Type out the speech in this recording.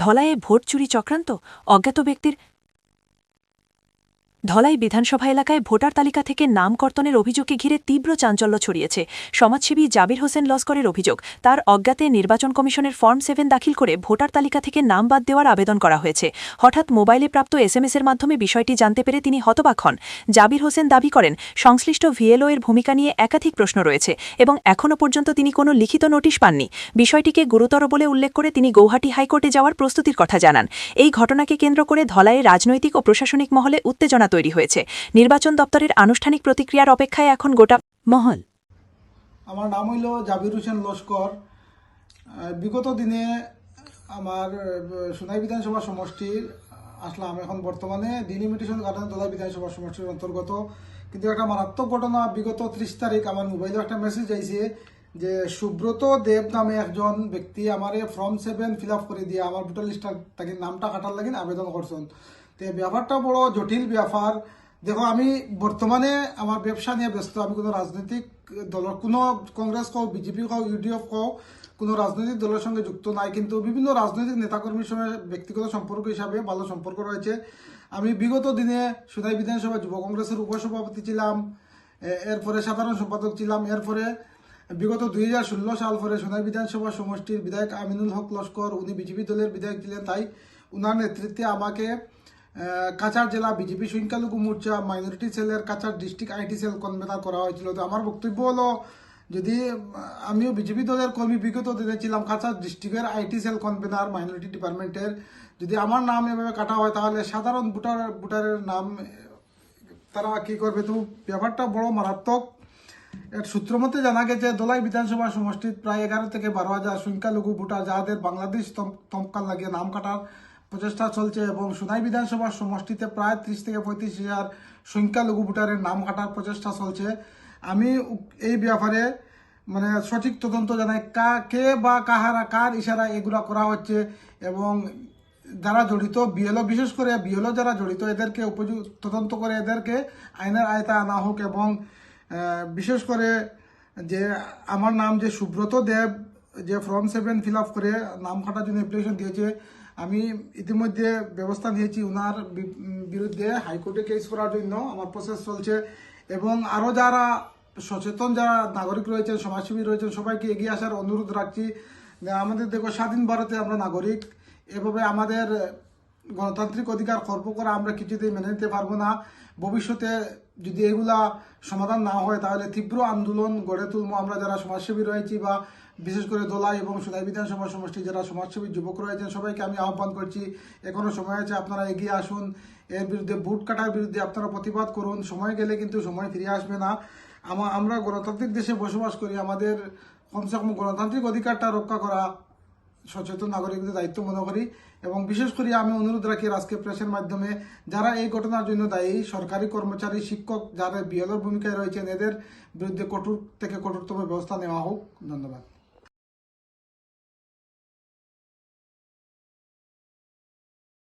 ধলাইয়ে vote চুরি চক্রান্ত, অজ্ঞাত ব্যক্তির। ধলাই বিধানসভা এলাকায় ভোটার তালিকা থেকে নাম কর্তনের অভিযোগকে ঘিরে তীব্র চাঞ্চল্য ছড়িয়েছে। সমাজসেবী জাবির হোসেন লস্করের অভিযোগ, তার অজ্ঞাতে নির্বাচন কমিশনের ফর্ম 7 দাখিল করে ভোটার তালিকা থেকে নাম বাদ দেওয়ার আবেদন করা হয়েছে। হঠাৎ মোবাইলে প্রাপ্ত এসএমএসের মাধ্যমে বিষয়টি জানতে পেরে তিনি হতবাক হন। জাবির হোসেন দাবি করেন, সংশ্লিষ্ট ভিএলও এর ভূমিকা নিয়ে একাধিক প্রশ্ন রয়েছে এবং এখনও পর্যন্ত তিনি কোনো লিখিত নোটিশ পাননি। বিষয়টিকে গুরুতর বলে উল্লেখ করে তিনি গৌহাটি হাইকোর্টে যাওয়ার প্রস্তুতির কথা জানান। এই ঘটনাকে কেন্দ্র করে ধলাইয়ে রাজনৈতিক ও প্রশাসনিক মহলে উত্তেজনা তৈরি হয়েছে। নির্বাচন দপ্তরের আনুষ্ঠানিক প্রতিক্রিয়ার অপেক্ষায় এখন গোটা মহল। আমার নাম হইল জাবির হোসেন লস্কর। বিগত দিনে আমার সোনাই বিধানসভা সমষ্টির আসলাম, এখন বর্তমানে ডিলিমিটেশন গার্ডেন ধলাই বিধানসভা সমষ্টির অন্তর্গত। কিন্তু একটা মারাত্মক ঘটনা, বিগত 30 তারিখ আমার মোবাইলে একটা মেসেজ আইছে যে সুব্রত দেব নামে একজন ব্যক্তি আমার ফর্ম 7 ফিল আপ করে দিয়ে আমার ভোটার লিস্ট তাকে নামটা কাটার লাগিন আবেদন করছেন। তো ব্যাপারটা বড় জটিল ব্যাপার। দেখো, আমি বর্তমানে আমার ব্যবসা নিয়ে ব্যস্ত। আমি কোনো রাজনৈতিক দলের, কোনো কংগ্রেস হোক, বিজেপি হোক, ইউডিএফ হোক, কোনো রাজনৈতিক দলের সঙ্গে যুক্ত নাই। কিন্তু বিভিন্ন রাজনৈতিক নেতাকর্মীর সঙ্গে ব্যক্তিগত সম্পর্ক হিসাবে ভালো সম্পর্ক রয়েছে। আমি বিগত দিনে সোনাই বিধানসভা যুব কংগ্রেসের উপসভাপতি ছিলাম, এরপরে সাধারণ সম্পাদক ছিলাম। এরপরে বিগত 2016 সাল পরে সোনাই বিধানসভা সমষ্টির বিধায়ক আমিনুল হক লস্কর, উনি বিজেপি দলের বিধায়ক ছিলেন, তাই উনার নেতৃত্বে আমাকে কাছাড় জেলা বিজেপি সংখ্যালঘু মোর্চা মাইনরিটি সেলের Cachar district IT cell convener করা হয়েছিল। তো আমার বক্তব্য হলো, যদি আমিও বিজেপি দলের কর্মী বিগত দিনে ছিলাম, কাছাড় ডিস্ট্রিক্টের আইটি সেল কনভেনার মাইনরিটি ডিপার্টমেন্টের, যদি আমার নাম এভাবে কাটা হয় তাহলে সাধারণ ভোটারের নাম তারা কি করবে? তো ব্যাপারটা বড় মারাত্মক। এর সূত্র মতে জানা গেছে, ধলাই বিধানসভা সমষ্টির প্রায় 11 থেকে 12,000 সংখ্যালঘু ভোটার যাদের বাংলাদেশ তমকাল লাগিয়ে নাম কাটার প্রচেষ্টা চলছে, এবং সোনাই বিধানসভা সমষ্টিতে প্রায় 30 থেকে 35,000 সংখ্যালঘু ভোটারের নাম কাটার প্রচেষ্টা চলছে। আমি এই ব্যাপারে মানে সঠিক তদন্ত জানাই, কে বা কার ইশারা এগুলা করা হচ্ছে, এবং যারা জড়িত বিএলও, বিশেষ করে বিএলও যারা জড়িত, এদেরকে উপযুক্ত তদন্ত করে এদেরকে আইনের আয়তায় আনা হোক। এবং বিশেষ করে যে আমার নাম যে সুব্রত দেব, যে ফর্ম 7 ফিল আপ করে নাম কাটার জন্য অ্যাপ্লিকেশন দিয়েছে, আমি ইতিমধ্যে ব্যবস্থা নিয়েছি ওনার বিরুদ্ধে হাইকোর্টে কেস করার জন্য আমার প্রসেস চলছে। এবং আরও যারা সচেতন যারা নাগরিক রয়েছেন, সমাজসেবী রয়েছেন, সবাইকে এগিয়ে আসার অনুরোধ রাখছি। আমাদের দেখো, স্বাধীন ভারতে আমরা নাগরিক, এভাবে আমাদের গণতান্ত্রিক অধিকার খর্ব করা আমরা কিছুতেই মেনে নিতে পারবো না। ভবিষ্যতে যদি এগুলা সমাধান না হয় তাহলে তীব্র আন্দোলন গড়ে তুলবো আমরা যারা সমাজসেবী রয়েছি, বা বিশেষ করে ধলাই এবং সোনাই বিধানসভা সমষ্টি যারা সমাজসেবী যুবক রয়েছেন, সবাইকে আমি আহ্বান করছি, এখনো সময় আছে, আপনারা এগিয়ে আসুন। এর বিরুদ্ধে ভোট কাটার বিরুদ্ধে আপনারা প্রতিবাদ করুন। সময় গেলে কিন্তু সময় ফিরে আসবে না। আমরা গণতান্ত্রিক দেশে বসবাস করি, আমাদের কমসে কম গণতান্ত্রিক অধিকারটা রক্ষা করা সচেতন নাগরিকদের দায়িত্ব মনে করি। এবং বিশেষ করে আমি অনুরোধ রাখি আজকে প্রেসের মাধ্যমে, যারা এই ঘটনার জন্য দায়ী, সরকারি কর্মচারী, শিক্ষক, যারা বিএলওর ভূমিকায় রয়েছেন, এদের বিরুদ্ধে কঠোর থেকে কঠোরতম ব্যবস্থা নেওয়া হোক। ধন্যবাদ।